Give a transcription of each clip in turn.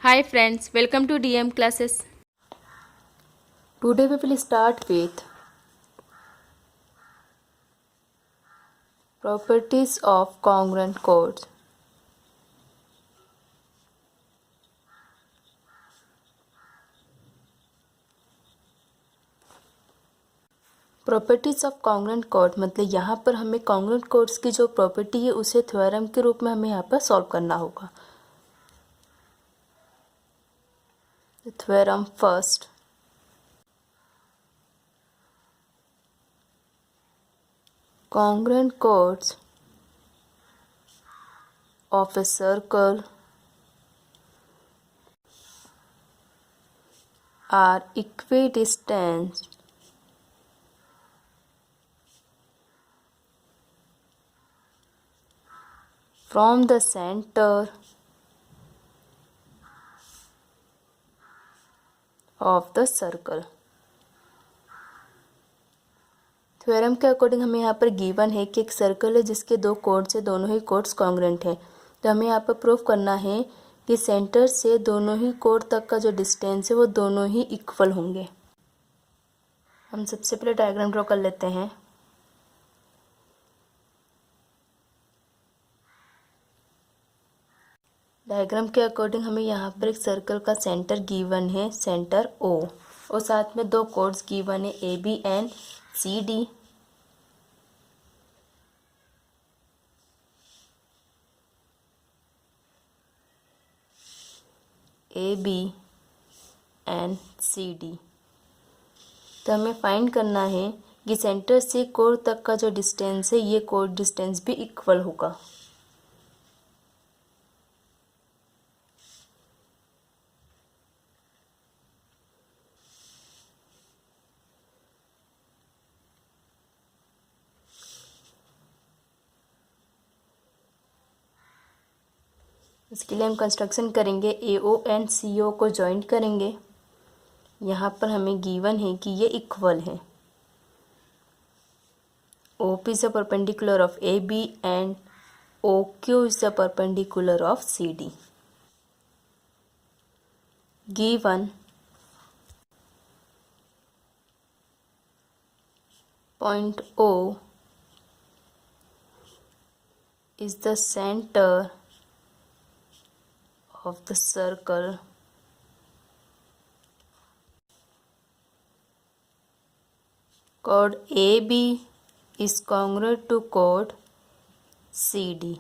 Hi friends, welcome to DM classes. Today we will start with properties of congruent codes. Properties of congruent code मतलब यहाँ पर हमें congruent codes की जो property है उसे थ्योरम के रूप में हमें यहाँ पर सॉल्व करना होगा। Theorem first, congruent chords of a circle are equidistant from the center of the circle। Theorem के अकॉर्डिंग हमें यहाँ पर गिवन है कि एक सर्कल है जिसके दो कोड्स है, दोनों ही कोड्स कॉन्ग्रुएंट हैं। तो हमें यहाँ पर प्रूफ करना है कि सेंटर से दोनों ही कोड तक का जो डिस्टेंस है वो दोनों ही इक्वल होंगे। हम सबसे पहले डायग्राम ड्रॉ कर लेते हैं। डायग्राम के अकॉर्डिंग हमें यहाँ पर एक सर्कल का सेंटर गिवन है, सेंटर ओ, और साथ में दो कोड्स गिवन है A B and C D. A B and C D. तो हमें फाइंड करना है कि सेंटर से कोड तक का जो डिस्टेंस है ये कोड डिस्टेंस भी इक्वल होगा। इसके लिए हम कंस्ट्रक्शन करेंगे, ए ओ एंड सी ओ को जॉइंट करेंगे। यहाँ पर हमें गिवन है कि ये इक्वल है। O P is the perpendicular of A B and O Q is the perpendicular of C D. Given point O is the center of the circle chord AB is congruent to chord CD।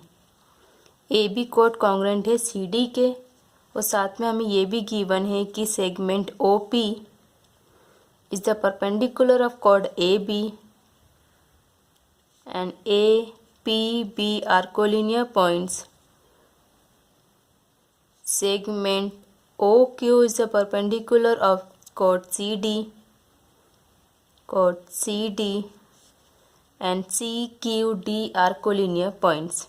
AB code congruent है CD के, और साथ में हमें ये भी given है कि segment OP is the perpendicular of chord AB and A, P, B are collinear points। Segment OQ is the perpendicular of chord CD, and CQD are collinear points।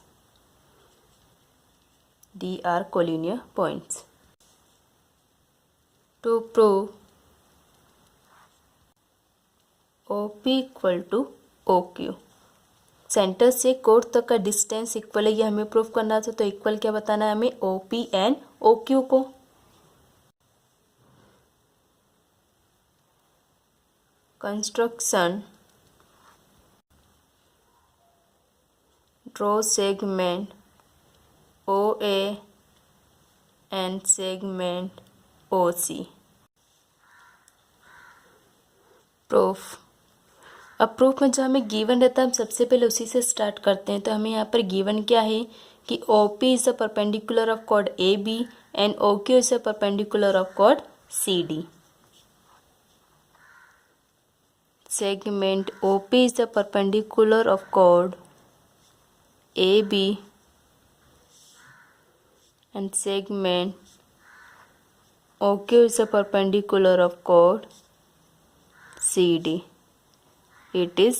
D are collinear points। To prove OP equal to OQ, centre से code तक का distance equal है, ये हमें proof करना था। तो equal क्या बताना है हमें, O P and O Q को। Construction, draw segment O A and segment O C. Proof, अब प्रूफ में जो हमें गिवन रहता है हम सबसे पहले उसी से स्टार्ट करते हैं। तो हमें यहाँ पर गिवन क्या है कि O P is the perpendicular of chord A B and O Q is the perpendicular of chord C D. Segment O P is the perpendicular of chord A B and segment O Q is the perpendicular of chord C D. It is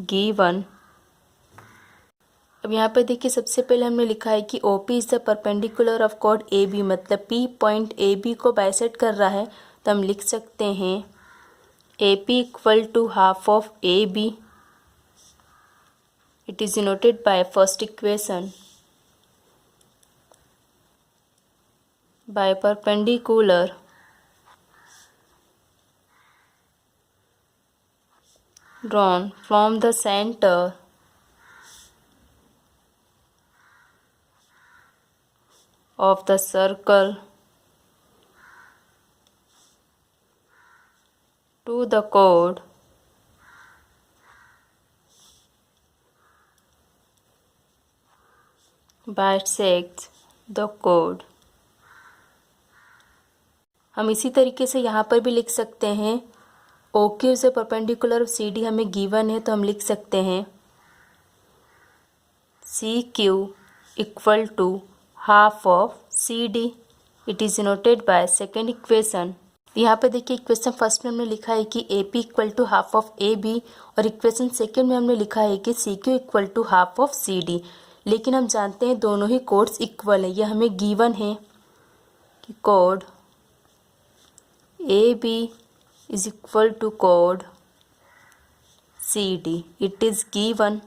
given. अब यहाँ पर देखिए सबसे पहले हमने लिखा है कि O P is the perpendicular of chord A B, मतलब पी पॉइंट ए बी को बाइसेक्ट कर रहा है। तो हम लिख सकते हैं A P equal to half of A B. It is denoted by first equation by perpendicular drawn from the center of the circle to the chord bisects the chord। हम इसी तरीके से यहाँ पर भी लिख सकते हैं ओ क्यू से परपेंडिकुलर सी डी हमें गिवन है, तो हम लिख सकते हैं C Q equal to half of C D. It is denoted by second equation. यहाँ पे देखिए इक्वेशन फर्स्ट में हमने लिखा है कि A P equal to half of A B, और इक्वेशन सेकेंड में हमने लिखा है कि C Q equal to half of C D. लेकिन हम जानते हैं दोनों ही कोड्स इक्वल है, यह हमें गिवन है कि कोड A B is equal to chord CD, it is given।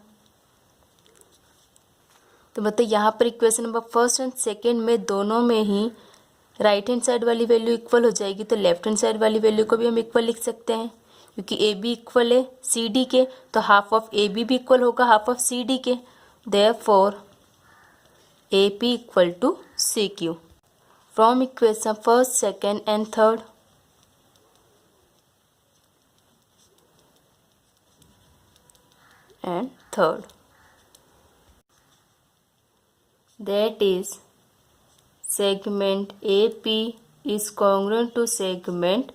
तो मतलब यहाँ पर equation number first and second में दोनों में ही राइट हैंड साइड वाली वैल्यू इक्वल हो जाएगी, तो लेफ्ट हैंड साइड वाली वैल्यू को भी हम इक्वल लिख सकते हैं, क्योंकि ए बी इक्वल है सी डी के, तो हाफ ऑफ ए बी भी इक्वल होगा हाफ ऑफ सी डी के। Therefore A P equal to C Q. From equation first second and third, that is segment AP is congruent to segment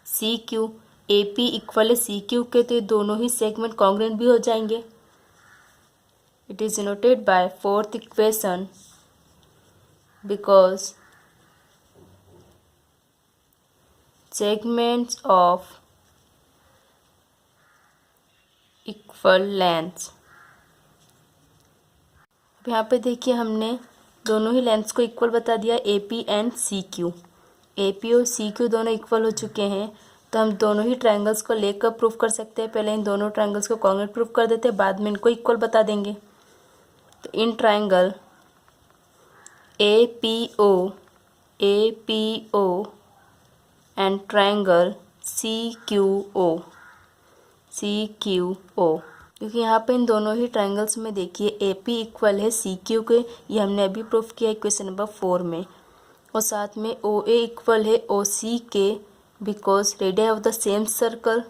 CQ। AP equal है CQ के, तो ये दोनों ही segment congruent भी हो जाएंगे। It is denoted by fourth equation because segments of equal lengths. अब यहाँ पे देखिए हमने दोनों ही लेंथ्स को इक्वल बता दिया, A P and C Q. A P और सी क्यू दोनों इक्वल हो चुके हैं, तो हम दोनों ही ट्रायंगल्स को लेकर प्रूफ कर सकते हैं। पहले इन दोनों ट्रायंगल्स को कॉन्ग्रुएंट प्रूफ कर देते हैं, बाद में इनको इक्वल बता देंगे। तो in triangle A P O and triangle C Q O, क्योंकि यहाँ पे इन दोनों ही ट्रायंगल्स में देखिए ए पी इक्वल है सी क्यू के, ये हमने अभी प्रूफ किया इक्वेशन नंबर 4 में, और साथ में ओ ए इक्वल है ओ सी के because radius of the same circle,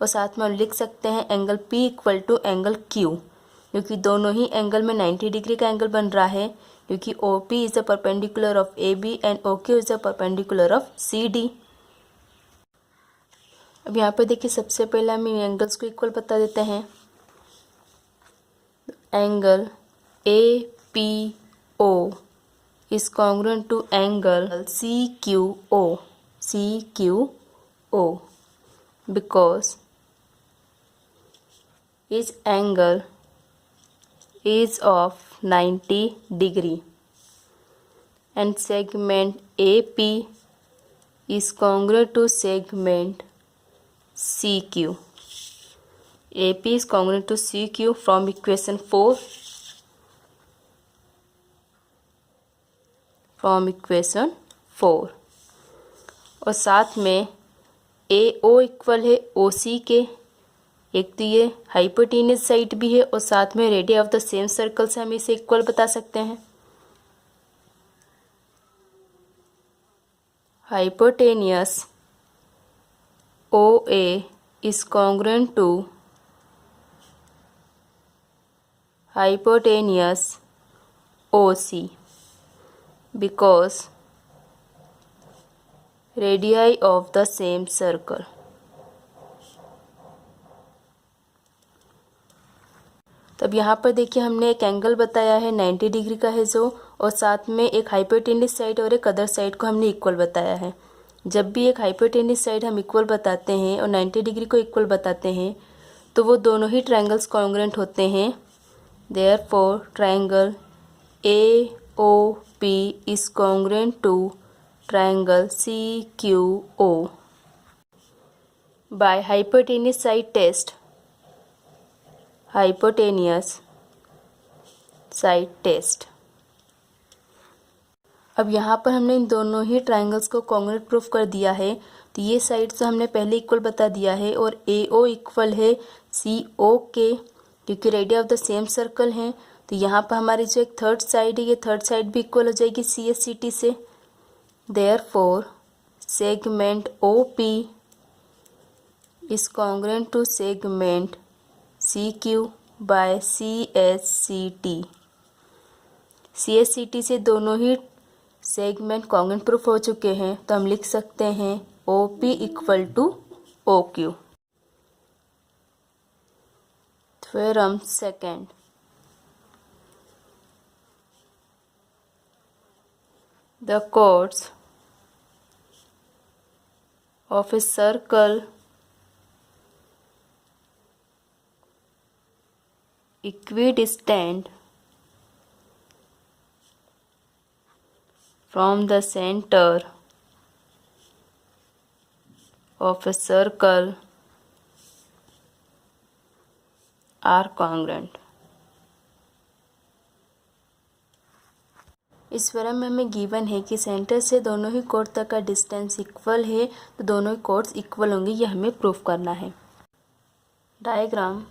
और साथ में हम लिख सकते हैं angle P equal to angle Q, क्योंकि दोनों ही एंगल में 90 डिग्री का एंगल बन रहा है, क्योंकि O P is the perpendicular of A B and O Q is the perpendicular of C D. अब यहाँ पे देखिए सबसे पहले हम इन एंगल्स को इक्वल बता देते हैं। Angle A P O is congruent to angle C Q O because इस angle is of 90 degree and segment AP is congruent to segment CQ. AP is congruent to CQ from equation 4. From equation 4 और साथ में AO equal है OC के, एक तो ये hypotenuse side भी है और साथ में radius of the same circle से हम इसे इक्वल बता सकते हैं। Hypotenuse OA is congruent to hypotenuse OC because radii of the same circle। तब यहाँ पर देखिए हमने एक एंगल बताया है 90 डिग्री का है जो, और साथ में एक हाइपोटेनियस साइड और एक अदर साइड को हमने इक्वल बताया है। जब भी एक हाइपोटेनियस साइड हम इक्वल बताते हैं और 90 डिग्री को इक्वल बताते हैं तो वो दोनों ही ट्रायंगल्स कॉन्ग्रुएंट होते हैं। Therefore triangle AOP is congruent to triangle CQO by hypotenuse side test. Hypotenuse side test. अब यहाँ पर हमने इन दोनों ही ट्राइंगल्स को कॉन्ग्रुएंट प्रूफ कर दिया है। तो ये साइड तो हमने पहले इक्वल बता दिया है और AO इक्वल है CO के, क्योंकि radius of the same circle है। तो यहाँ पर हमारी जो एक थर्ड साइड है, ये थर्ड साइड भी इक्वल हो जाएगी CSCT से। Therefore segment OP is congruent to segment CQ by CSCT। CSCT से दोनों ही सेगमेंट कॉन्ग्रुएंट प्रूफ हो चुके हैं, तो हम लिख सकते हैं OP equal to OQ। Theorem second, the chords of a circle equidistant from the center of a circle are congruent। इस थ्योरम में हमें गिवन है कि सेंटर से दोनों ही कोड तक का डिस्टेंस इक्वल है, तो दोनों ही कोड्स इक्वल होंगे, ये हमें प्रूफ करना है। Diagram,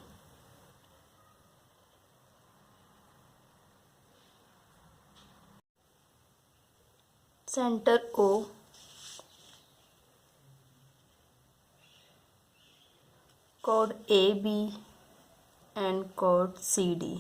centre O, code AB and code CD।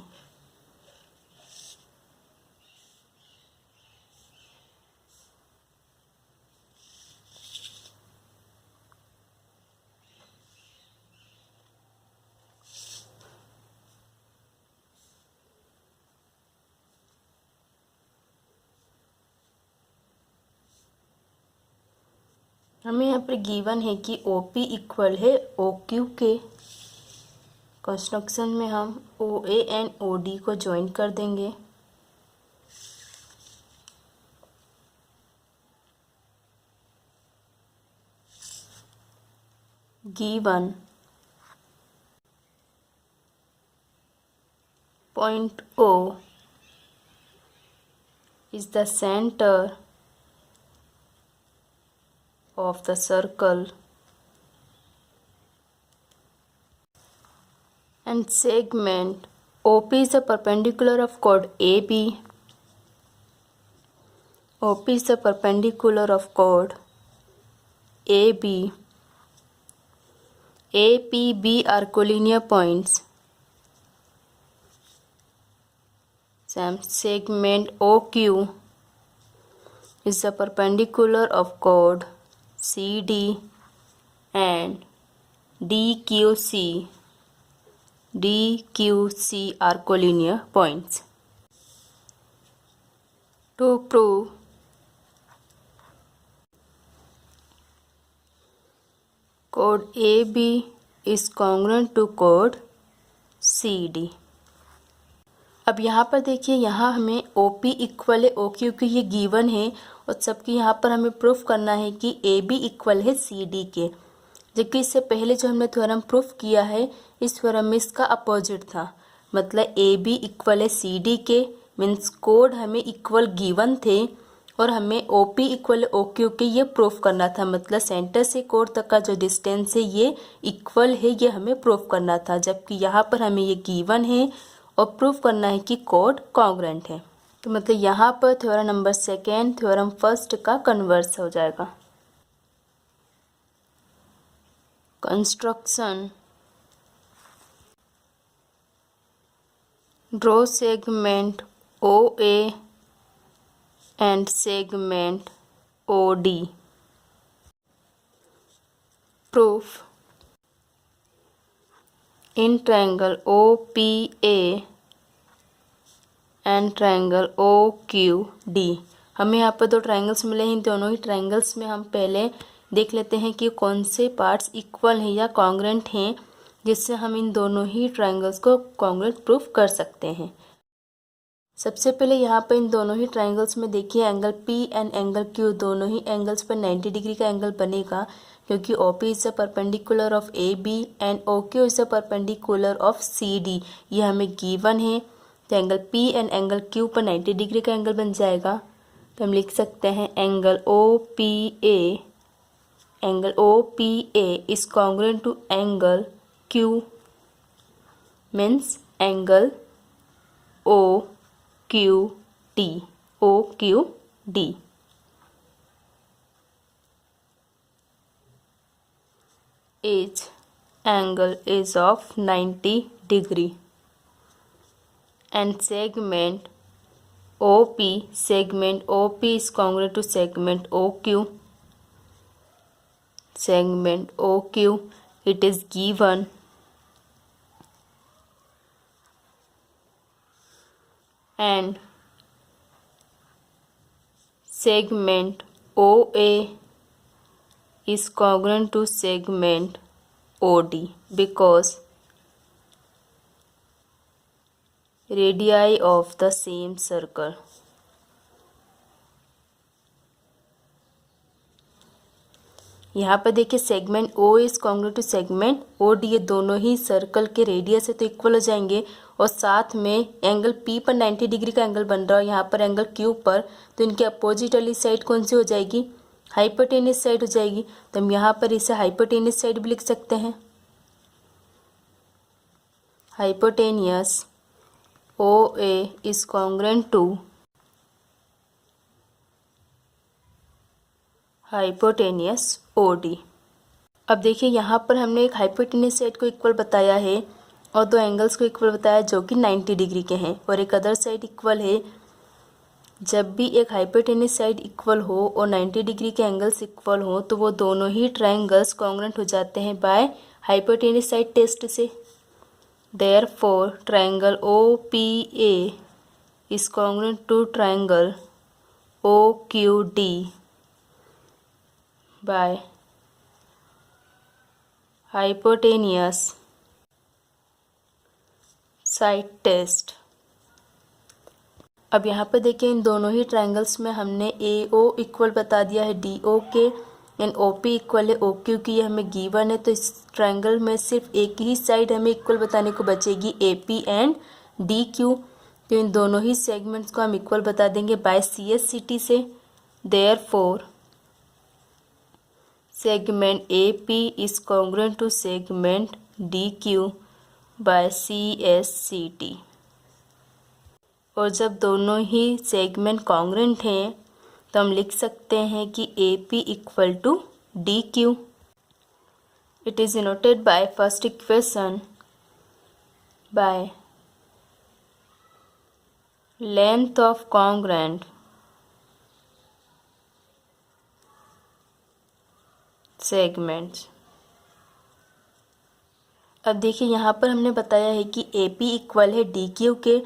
हमें यहाँ पर गिवन है कि OP इक्वल है OQ के। कंस्ट्रक्शन में हम OA एंड OD को ज्वाइन कर देंगे। Given point O is the center of the circle and segment OP is the perpendicular of chord AB. OP is the perpendicular of chord AB. APB are collinear points. Same segment OQ is the perpendicular of chord CD and DQC are collinear points. To prove chord AB is congruent to chord CD। अब यहाँ पर देखिए, यहाँ हमें OP equal है OQ की, ये given है, और सबकी यहाँ पर हमें प्रूफ करना है कि AB इक्वल है CD के। जबकि इससे पहले जो हमने थ्योरम प्रूफ किया है, इस थ्योरम में इसका अपोजिट था। मतलब AB इक्वल है CD के, मीन्स कोड हमें इक्वल गिवन थे और हमें OP इक्वल है OQ के, ये प्रूफ करना था। मतलब सेंटर से कोड तक का जो डिस्टेंस है ये इक्वल है, ये हमें प्रूफ करना था। जबकि यहाँ पर हमें ये गिवन है और प्रूफ करना है कि कोड कॉन्ग्रुएंट है। तो मतलब यहाँ पर theorem number second theorem first का कन्वर्स हो जाएगा। Construction, draw segment OA and segment OD। Proof, in triangle OPA and triangle OQD। हमें यहाँ पर दो ट्राइंगल्स मिले हैं। इन दोनों ही ट्राइंगल्स में हम पहले देख लेते हैं कि कौन से पार्ट्स इक्वल हैं या कॉन्ग्रुएंट हैं, जिससे हम इन दोनों ही ट्राइंगल्स को कॉन्ग्रुएंट प्रूफ कर सकते हैं। सबसे पहले यहाँ पर इन दोनों ही ट्राइंगल्स में देखिए, angle P and angle Q, दोनों ही एंगल्स पर 90 डिग्री का एंगल बनेगा, क्योंकि OP is the perpendicular of AB and OQ is the perpendicular of CD। ये हमें गिवन है। तो angle P and angle Q पर 90 डिग्री का एंगल बन जाएगा। तो हम लिख सकते हैं angle O P A is congruent to angle Q, means angle O Q D. Each angle is of 90 degree and segment OP is congruent to segment OQ. It is given and segment OA is congruent to segment OD because radii of the same circle. यहाँ पर देखिए segment O is congruent to segment O D, ये दोनों ही circle के radius है तो equal हो जाएंगे और साथ में एंगल पी पर 90 डिग्री का एंगल बन रहा है, यहाँ पर एंगल क्यू पर, तो इनके अपोजिट वाली साइड कौन सी हो जाएगी, हाइपोटेनियस साइड हो जाएगी। तो हम यहाँ पर इसे हाइपोटेनियस साइड भी लिख सकते हैं। Hypotenuse O A is congruent to hypotenuse O D. अब देखिए यहाँ पर हमने एक हाइपोटेनियस साइड को इक्वल बताया है और दो एंगल्स को इक्वल बताया जो कि 90 डिग्री के हैं और एक अदर साइड इक्वल है। जब भी एक हाइपोटेनियस साइड इक्वल हो और 90 डिग्री के एंगल्स इक्वल हो तो वो दोनों ही ट्रायंगल्स कॉन्ग्रुएंट हो जाते हैं बाय हाइपोटेनियस साइड टेस्ट से। Therefore triangle O P A is congruent to triangle O Q D by hypotenuse side test. अब यहाँ पर देखिए इन दोनों ही ट्रायंगल्स में हमने ए ओ इक्वल बता दिया है डी ओ के एंड ओ पी इक्वल है ओ क्यू की, ये हमें गिवन है। तो इस ट्रायंगल में सिर्फ एक ही साइड हमें इक्वल बताने को बचेगी ए पी एंड डी क्यू। तो इन दोनों ही सेगमेंट्स को हम इक्वल बता देंगे by C S C T से। Therefore segment AP is congruent to segment DQ by CSCT। और जब दोनों ही सेगमेंट कॉन्ग्रुएंट हैं तो हम लिख सकते हैं कि AP equal to DQ। It is denoted by first equation by length of congruent segments. अब देखिए यहाँ पर हमने बताया है कि ए पी इक्वल है डी क्यू के,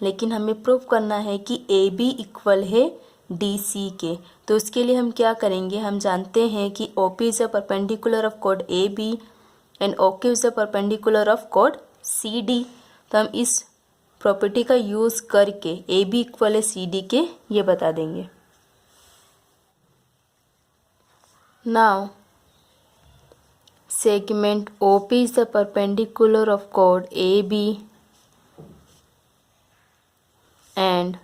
लेकिन हमें प्रूव करना है कि ए बी इक्वल है डी सी के। तो उसके लिए हम क्या करेंगे, हम जानते हैं कि O P is a perpendicular of code A B and O Q is a perpendicular of code C D. तो हम इस प्रॉपर्टी का यूज़ करके ए बी इक्वल है सी डी के ये बता देंगे। Now segment OP is the perpendicular of chord AB and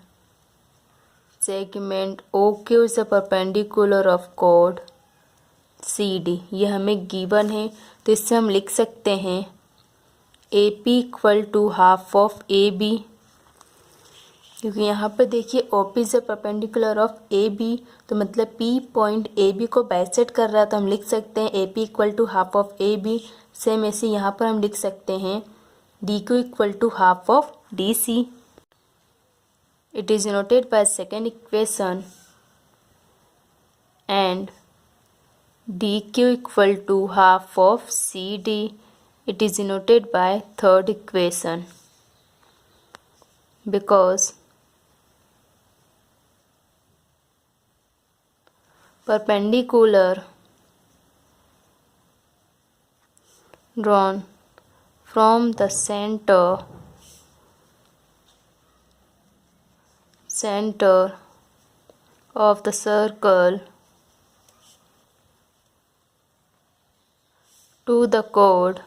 segment OQ is the perpendicular of chord CD। ये हमें गिवन है तो इससे हम लिख सकते हैं AP equal to half of AB, क्योंकि यहाँ पर देखिए OP is perpendicular of AB तो मतलब P पॉइंट AB को बाइसेक्ट कर रहा है। तो हम लिख सकते हैं AP equal to half of AB। Same ऐसे यहाँ पर हम लिख सकते हैं DQ equal to half of DC। It is denoted by second equation and DQ equal to half of CD। It is denoted by third equation because perpendicular drawn from the center of the circle to the chord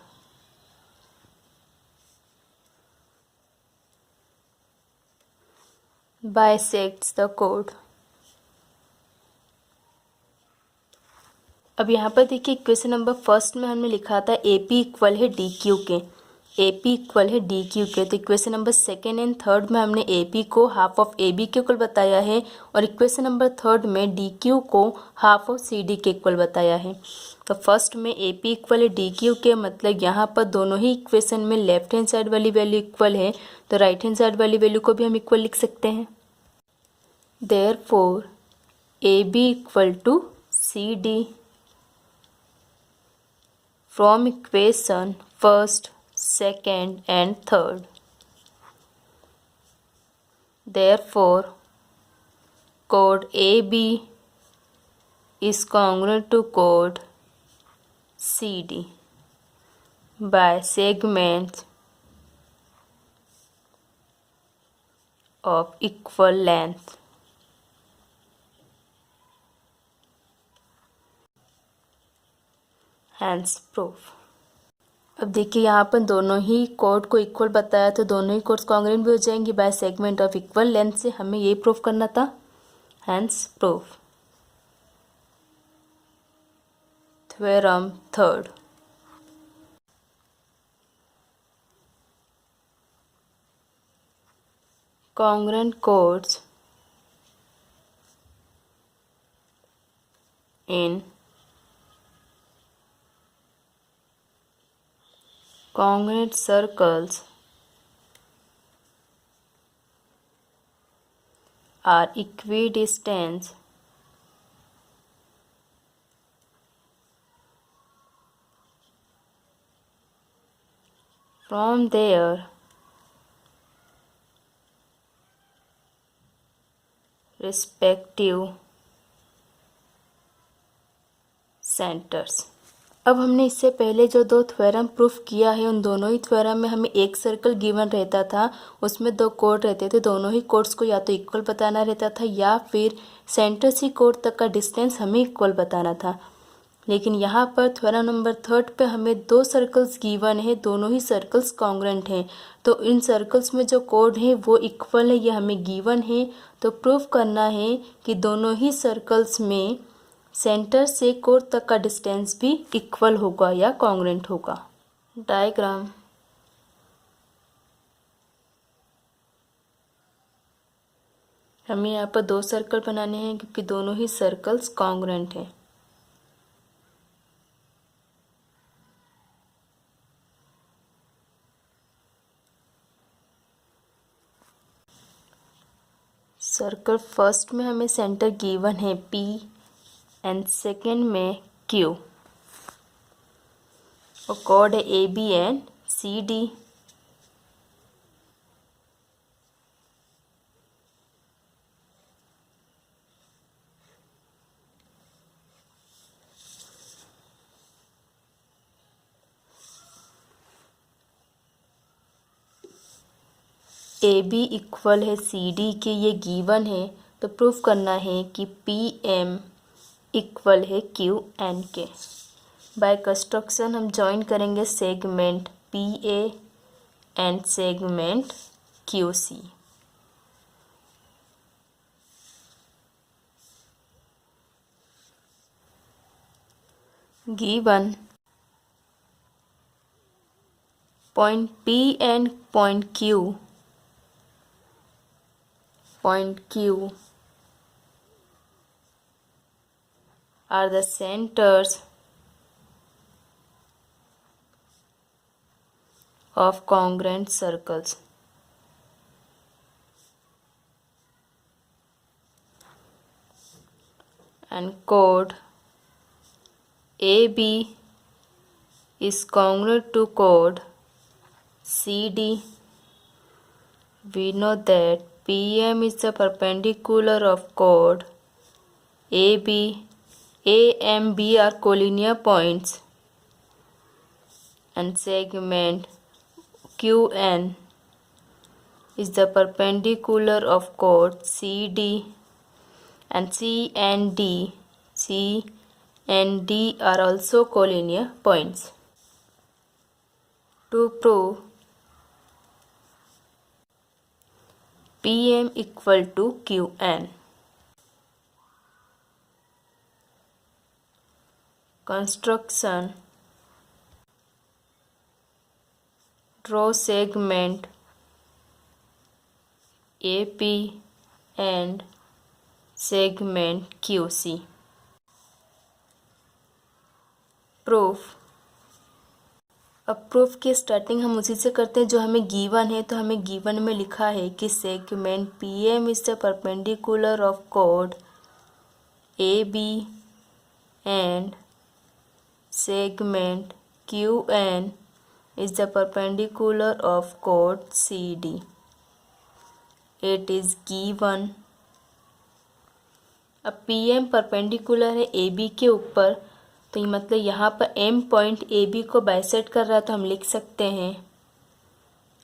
bisects the chord। अब यहाँ पर देखिए question number first में हमने लिखा था ए P equal है D Q के, ए पी इक्वल है डी क्यू के। तो equation number second and third में हमने ए पी को हाफ ऑफ ए बी के इक्वल बताया है और इक्वेशन नंबर थर्ड में डी क्यू को हाफ ऑफ सी डी के इक्वल बताया है। तो फर्स्ट में ए पी इक्वल है डी क्यू के, मतलब यहाँ पर दोनों ही इक्वेशन में लेफ्ट हैंड साइड वाली वैल्यू इक्वल है, तो राइट हैंड साइड वाली वैल्यू को भी हम इक्वल लिख सकते हैं। Therefore A B equal to C D from equation first, second and third. Therefore, code AB is congruent to code CD by segments of equal length. Hence proof. अब देखिए यहाँ पर दोनों ही कोड को इक्वल बताया, तो दोनों ही कोड्स कॉन्ग्रुएंट भी हो जाएंगी by segment of equal length से, हमें ये प्रूफ करना था। Hence proof. Theorem third, congruent codes in congruent circles are equidistant from their respective centers। अब हमने इससे पहले जो दो थ्योरम प्रूफ किया है, उन दोनों ही थ्योरम में हमें एक सर्कल गिवन रहता था, उसमें दो कोड रहते थे, दोनों ही कोड्स को या तो इक्वल बताना रहता था या फिर सेंटर से कोड तक का डिस्टेंस हमें इक्वल बताना था। लेकिन यहाँ पर थ्योरम नंबर थर्ड पे हमें दो सर्कल्स गिवन है, दोनों ही सर्कल्स कॉन्ग्रुएंट हैं, तो इन सर्कल्स में जो कोड है वो इक्वल है, ये हमें गिवन है। तो प्रूफ करना है कि दोनों ही सर्कल्स में सेंटर से कोड तक का डिस्टेंस भी इक्वल होगा या कॉन्ग्रुएंट होगा। डायग्राम, हमें यहाँ पर दो सर्कल बनाने हैं क्योंकि दोनों ही सर्कल्स कॉन्ग्रुएंट हैं। सर्कल फर्स्ट में हमें सेंटर गिवन है P एंड सेकेंड में Q और कोड है AB and CD। AB equal है CD के, ये गिवन है, तो प्रूफ करना है कि PM इक्वल है QN के। बाय कंस्ट्रक्शन हम जॉइन करेंगे segment PA and segment QC। Given point P and point Q are the centers of congruent circles. And chord AB is congruent to chord CD. We know that PM is the perpendicular of chord AB. A and B are collinear points, and segment QN is the perpendicular of chord CD, and C and D are also collinear points. To prove PM equal to QN, construction, draw segment AP and segment QC. Proof. अब proof की starting हम उसी से करते हैं जो हमें given है। तो हमें गिवन में लिखा है कि segment PM is the perpendicular of code AB and segment QN is the perpendicular of chord CD. It is given. अब PM परपेंडिकुलर है AB के ऊपर, तो ये मतलब यहाँ पर M पॉइंट AB को बाइसेक्ट कर रहा है, तो हम लिख सकते हैं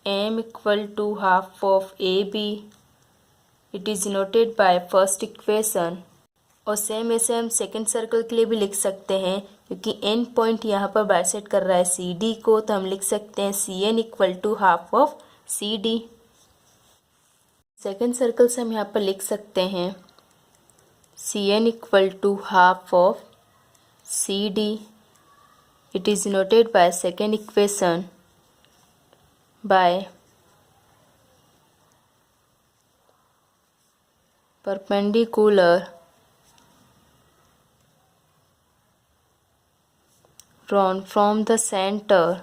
M equal to half of AB. It is noted by first equation. और सेम ऐसे हम सेकंड सर्कल के लिए भी लिख सकते हैं, क्योंकि N पॉइंट यहाँ पर बाइसेक्ट कर रहा है CD को, तो हम लिख सकते हैं CN equal to half of CD. Second circle से हम यहाँ पर लिख सकते हैं CN equal to half of CD. It is noted by second equation by perpendicular drawn from the center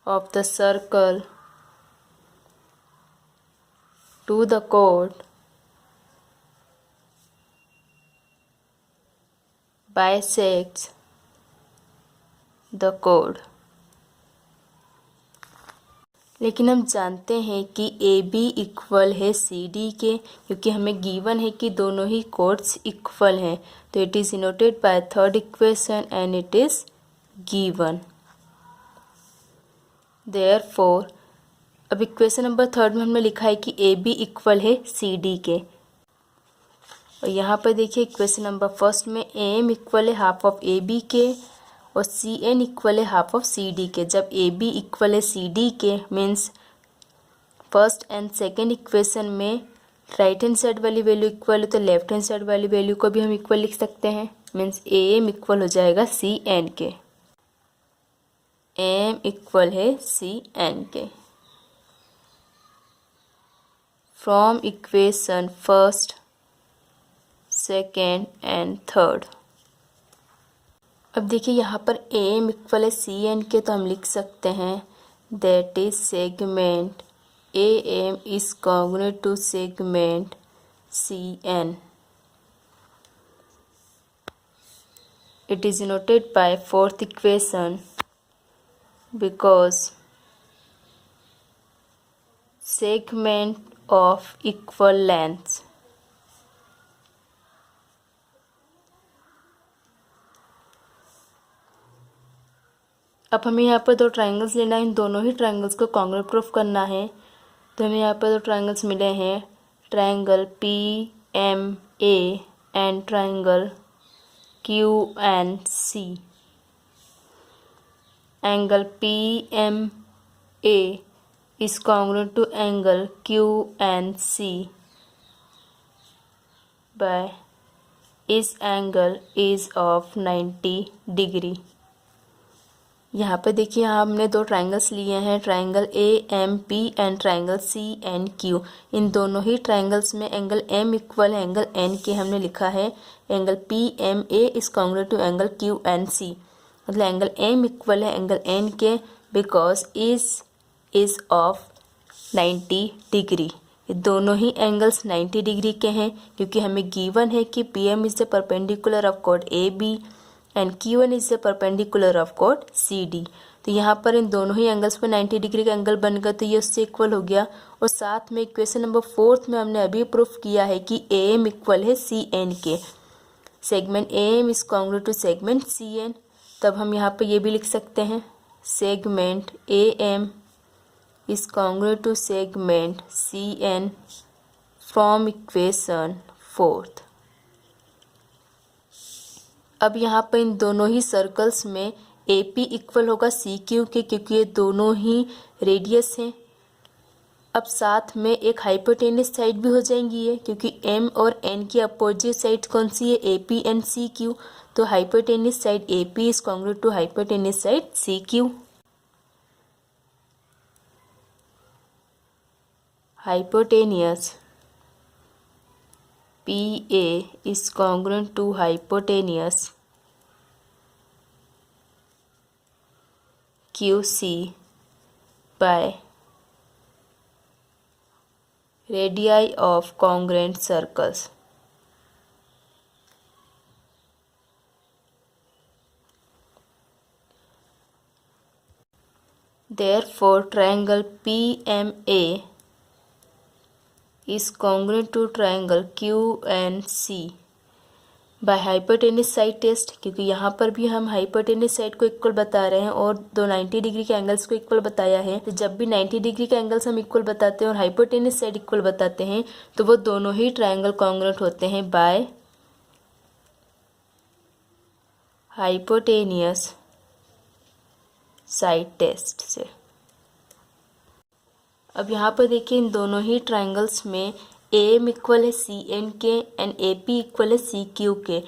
of the circle to the chord bisects the chord. लेकिन हम जानते हैं कि AB इक्वल है CD के, क्योंकि हमें गिवन है कि दोनों ही कोड्स इक्वल हैं. तो it is denoted by third equation and it is given. Therefore अब इक्वेशन नंबर थर्ड में हमने लिखा है कि AB इक्वल है CD के. और यहाँ पर देखिए इक्वेशन नंबर फर्स्ट में AM इक्वल है हाफ ऑफ AB के और CN इक्वल है हाफ ऑफ CD के. जब AB इक्वल है CD के means first and second equation में राइट हैंड साइड वाली वैल्यू इक्वल है, तो लेफ्ट हैंड साइड वाली वैल्यू को भी हम इक्वल लिख सकते हैं. मीन्स AM इक्वल हो जाएगा CN के. AM इक्वल है CN के. From equation first, second and third. अब देखिए यहाँ पर AM इक्वल है CN के, तो हम लिख सकते हैं that is segment AM is congruent to segment CN. It is denoted by fourth equation because segment of equal lengths. अब हमें यहाँ पर दो ट्रायंगल्स लेना है, इन दोनों ही ट्रायंगल्स को कॉन्ग्रुएंट प्रूफ करना है. तो हमें यहाँ पर दो ट्रायंगल्स मिले हैं, triangle PMA and triangle QNC. Angle PMA is congruent to angle QNC by its angle is of 90 degree. यहाँ पे देखिए यहाँ हमने दो ट्रायंगल्स लिए हैं, triangle AMP and triangle CNQ. इन दोनों ही ट्रायंगल्स में एंगल M इक्वल है एंगल N के. हमने लिखा है angle PMA is congruent to angle QNC. मतलब एंगल M इक्वल है एंगल N के बिकॉज इज ऑफ 90 डिग्री. ये दोनों ही एंगल्स 90 डिग्री के हैं, क्योंकि हमें गिवन है कि PM is the perpendicular of code AB and Q1 is the perpendicular of code CD. तो यहाँ पर इन दोनों ही एंगल्स पर 90 डिग्री का एंगल बन गया, तो ये उससे इक्वल हो गया. और साथ में इक्वेशन नंबर फोर्थ में हमने अभी प्रूफ किया है कि AM इक्वल है CN के. Segment AM is congruent to segment CN. तब हम यहाँ पर ये भी लिख सकते हैं segment AM is congruent to segment CN from equation fourth. अब यहाँ पर इन दोनों ही सर्कल्स में AP इक्वल होगा CQ के, क्योंकि ये दोनों ही रेडियस हैं. अब साथ में एक हाइपोटेनस साइड भी हो जाएंगी ये, क्योंकि एम और एन की अपोजिट साइड कौन सी है, A P and C Q. तो hypotenuse side A P is congruent to hypotenuse side C Q. Hypotenuse PA is congruent to hypotenuse QC by radii of congruent circles. Therefore, triangle PMA is congruent to triangle QNC by hypotenuse side test, क्योंकि यहाँ पर भी हम hypotenuse side को equal बता रहे हैं और दो 90 डिग्री के एंगल्स को इक्वल बताया है। तो जब भी 90 डिग्री के एंगल्स हम इक्वल बताते हैं और hypotenuse साइड इक्वल बताते हैं तो वो दोनों ही ट्रायंगल कॉन्ग्रुएंट होते हैं बाय hypotenuse साइड टेस्ट से। अब यहाँ पर देखिए इन दोनों ही ट्रायंगल्स में ए एम इक्वल है सी एन के एंड ए पी इक्वल है सी क्यू के।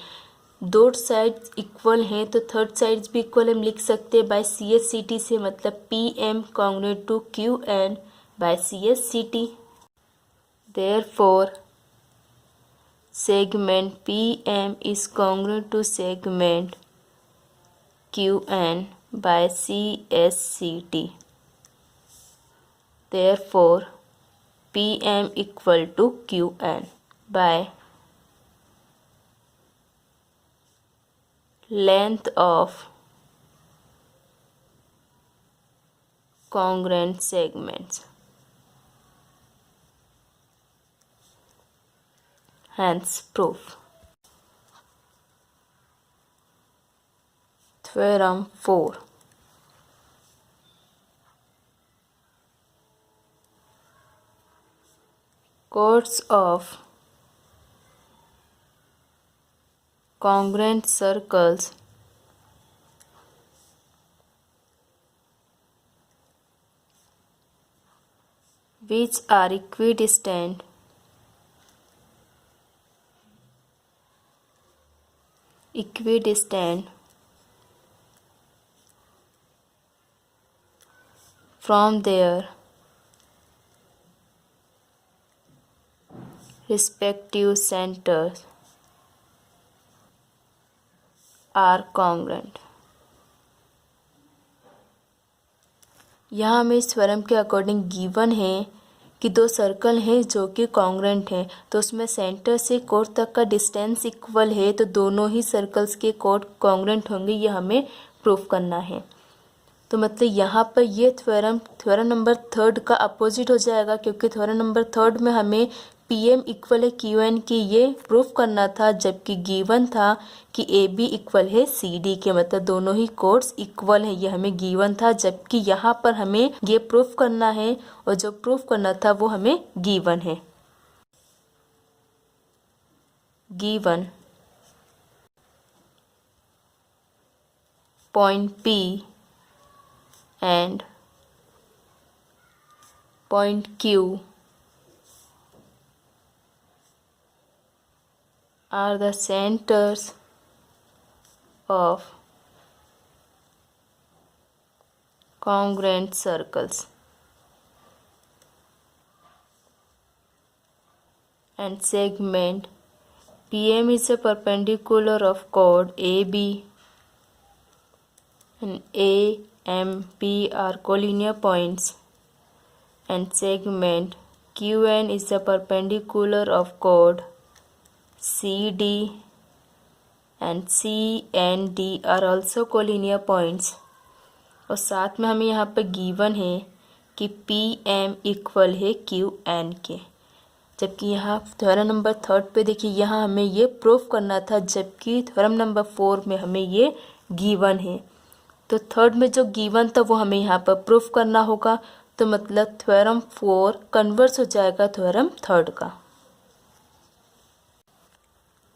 दो साइड्स इक्वल हैं तो थर्ड साइड्स भी इक्वल हम लिख सकते हैं by C S C T से, मतलब P M congruent to Q N by C S C T. Therefore segment P M is congruent to segment Q N by C S C T. Therefore, PM equal to QN by length of congruent segments. Hence, proof. Theorem 4. Chords of congruent circles which are equidistant from their respective centers are congruent। यहाँ हमें इस theorem के according given है कि दो circle हैं जो कि कॉन्ग्रुएंट हैं, तो उसमें सेंटर से कोड तक का डिस्टेंस इक्वल है, तो दोनों ही सर्कल्स के कोड कॉन्ग्रुएंट होंगे, ये हमें प्रूफ करना है। तो मतलब यहाँ पर ये थ्योरम नंबर थर्ड का अपोजिट हो जाएगा, क्योंकि थ्योरम नंबर थर्ड में हमें पी एम इक्वल है क्यू एन की ये प्रूफ करना था, जबकि गिवन था कि ए बी इक्वल है सी डी के, मतलब दोनों ही कोड्स इक्वल है, ये हमें गिवन था। जबकि यहाँ पर हमें ये प्रूफ करना है और जो प्रूफ करना था वो हमें गिवन है। Given point P and point Q are the centers of congruent circles, and segment PM is a perpendicular of chord AB and A M P are collinear points, and segment QN is the perpendicular of chord CD and C and D are also collinear points। और साथ में हमें यहाँ पर given है कि PM equal है QN के, जबकि यहाँ थ्योरम नंबर थर्ड पे देखिए यहाँ हमें ये प्रूफ करना था, जबकि थ्योरम नंबर 4 में हमें ये गिवन है। तो थर्ड में जो गिवन था वो हमें यहाँ पर प्रूफ करना होगा, तो मतलब थ्योरम 4 कन्वर्स हो जाएगा थ्योरम थर्ड का।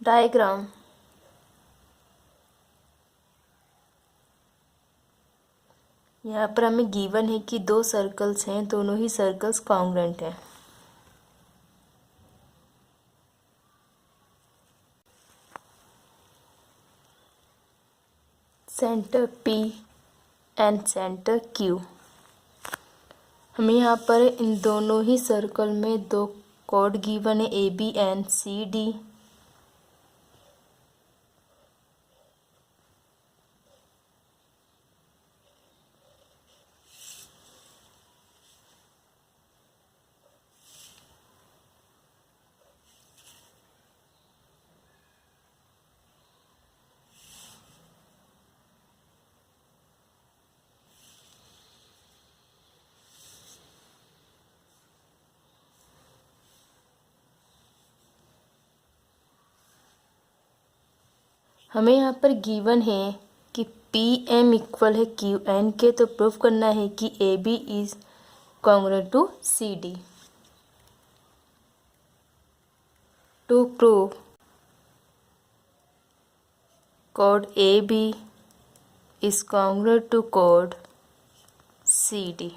डायग्राम यहाँ पर हमें गिवन है कि दो सर्कल्स हैं, दोनों ही सर्कल्स कॉन्ग्रुएंट हैं। Centre P and centre Q। हमें यहाँ पर इन दोनों ही सर्कल में दो कोड गिवन है, AB एंड CD। हमें यहाँ पर गिवन है कि PM इक्वल है QN के, तो प्रूफ करना है कि AB is congruent to CD। To prove कोड AB is congruent to code CD.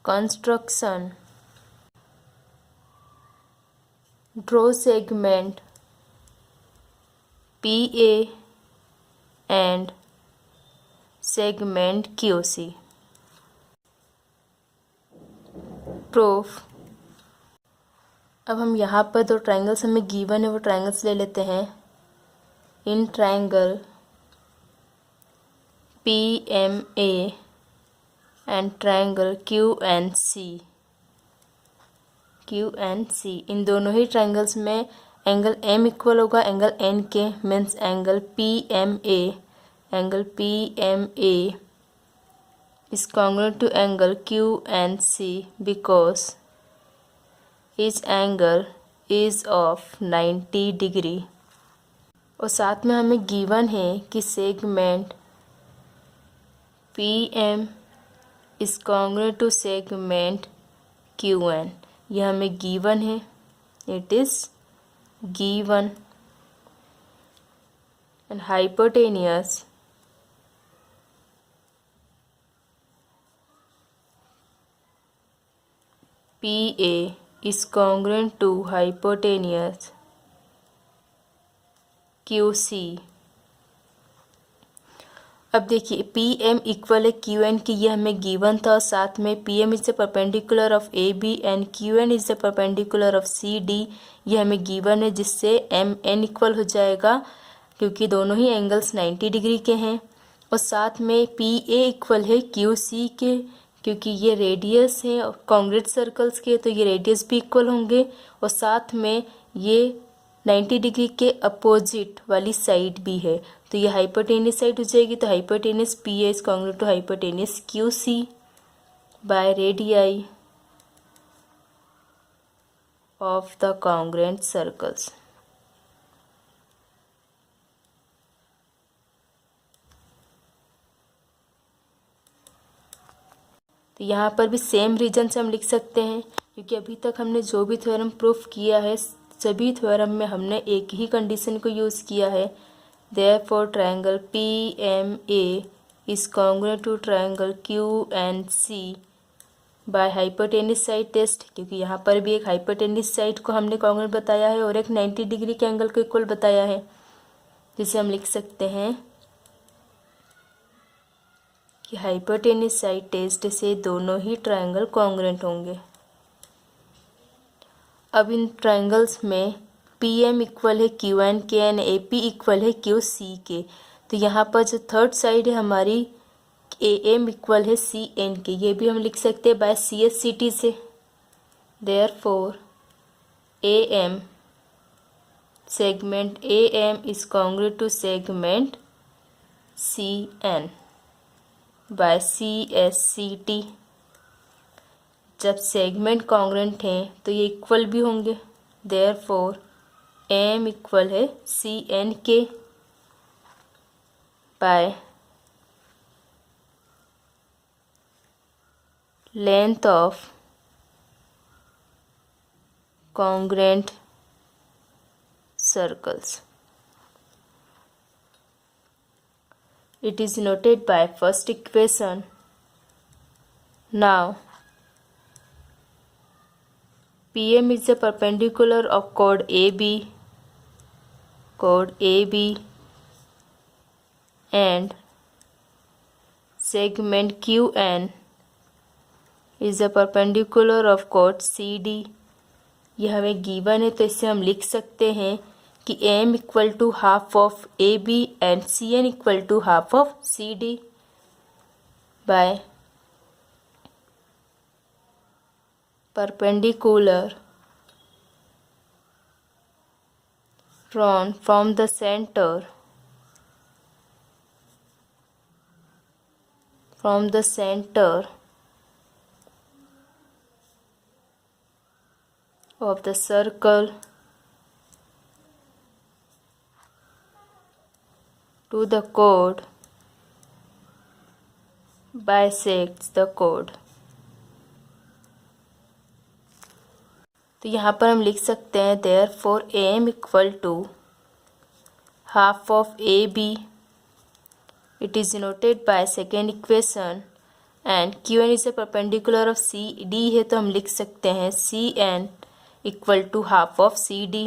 Construction: draw segment PA and segment QC. Proof: अब हम यहाँ पर दो ट्रायंगल्स हमें गिवन है, वो ट्रायंगल्स ले लेते हैं। In triangle PMA and triangle QNC, इन दोनों ही ट्रायंगल्स में एंगल M इक्वल होगा एंगल N के, means angle PMA is congruent to angle QNC because each angle is of 90 degree. और साथ में हमें गिवन है कि segment PM is congruent to segment QN। यह हमें गिवन है, it is given. And hypotenuse PA is congruent to hypotenuse QC। अब देखिए PM इक्वल है QN की, ये हमें गिवन था, और साथ में PM is the perpendicular of AB and QN is the perpendicular of CD, ये हमें गिवन है, जिससे MN इक्वल हो जाएगा क्योंकि दोनों ही एंगल्स 90 डिग्री के हैं। और साथ में PA इक्वल है QC के, क्योंकि ये रेडियस है कॉन्ग्रुएंट सर्कल्स के, तो ये रेडियस भी इक्वल होंगे। और साथ में ये 90 डिग्री के अपोजिट वाली साइड भी है, तो ये हाइपोटेनियस साइड हो जाएगी। तो hypotenuse PA is congruent to hypotenuse QC by radii of the congruent circles. तो यहाँ पर भी सेम रीजन से हम लिख सकते हैं, क्योंकि अभी तक हमने जो भी थ्योरम प्रूफ किया है, सभी थ्योरम में हमने एक ही कंडीशन को यूज़ किया है। Therefore triangle PMA is congruent to triangle QNC by hypotenuse side test, क्योंकि यहाँ पर भी एक हाइपोटेनियस साइड को हमने कॉन्ग्रुएंट बताया है और एक 90 डिग्री के एंगल को इक्वल बताया है, जिसे हम लिख सकते हैं कि हाइपोटेनियस साइड टेस्ट से दोनों ही ट्रायंगल कॉन्ग्रुएंट होंगे। अब इन ट्रायंगल्स में PM इक्वल है QN के एंड AP इक्वल है QC के, तो यहाँ पर जो थर्ड साइड है हमारी AM इक्वल है CN के, ये भी हम लिख सकते हैं बाय CSCT से। Therefore AM segment AM is congruent to segment CN by CSCT। जब सेगमेंट कॉन्ग्रुएंट हैं तो ये इक्वल भी होंगे। देयरफॉर M इक्वल है CN के by length of congruent circles. It is noted by first equation. Now, PM is the perpendicular of chord AB, and segment QN is the perpendicular of chord CD. यह हमें given है तो इसे हम लिख सकते हैं कि AM equal to half of AB and CN equal to half of CD by perpendicular from the center of the circle to the chord bisects the chord. तो यहाँ पर हम लिख सकते हैं therefore AM equal to half of AB. It is denoted by second equation and QN is a perpendicular of CD है तो हम लिख सकते हैं CN equal to half of CD.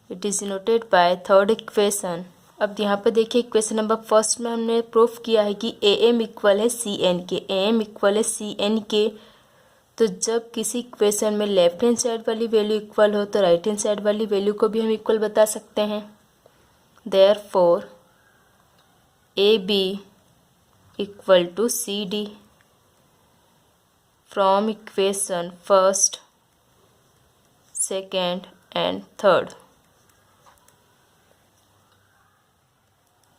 It is denoted by third equation. अब यहाँ पर देखिए इक्वेशन नंबर फर्स्ट में हमने प्रूफ किया है कि AM इक्वल है CN के, AM इक्वल है CN के. तो जब किसी इक्वेशन में लेफ्ट हैंड साइड वाली वैल्यू इक्वल हो तो राइट हैंड साइड वाली वैल्यू को भी हम इक्वल बता सकते हैं. Therefore AB equal to CD from equation first, second and third.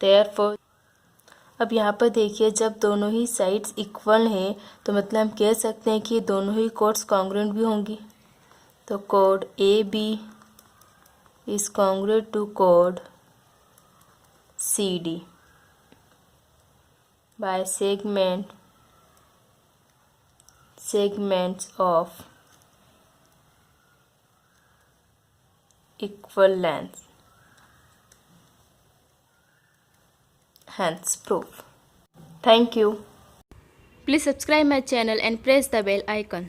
Therefore अब यहाँ पर देखिए जब दोनों ही साइड्स इक्वल हैं तो मतलब हम कह सकते हैं कि दोनों ही कोड्स कॉन्ग्रुएंट भी होंगी. तो कोड AB इज कॉन्ग्रुएंट टू कोड CD by segments of equal length. Hence proof. Thank you. Please subscribe my channel and press the bell icon.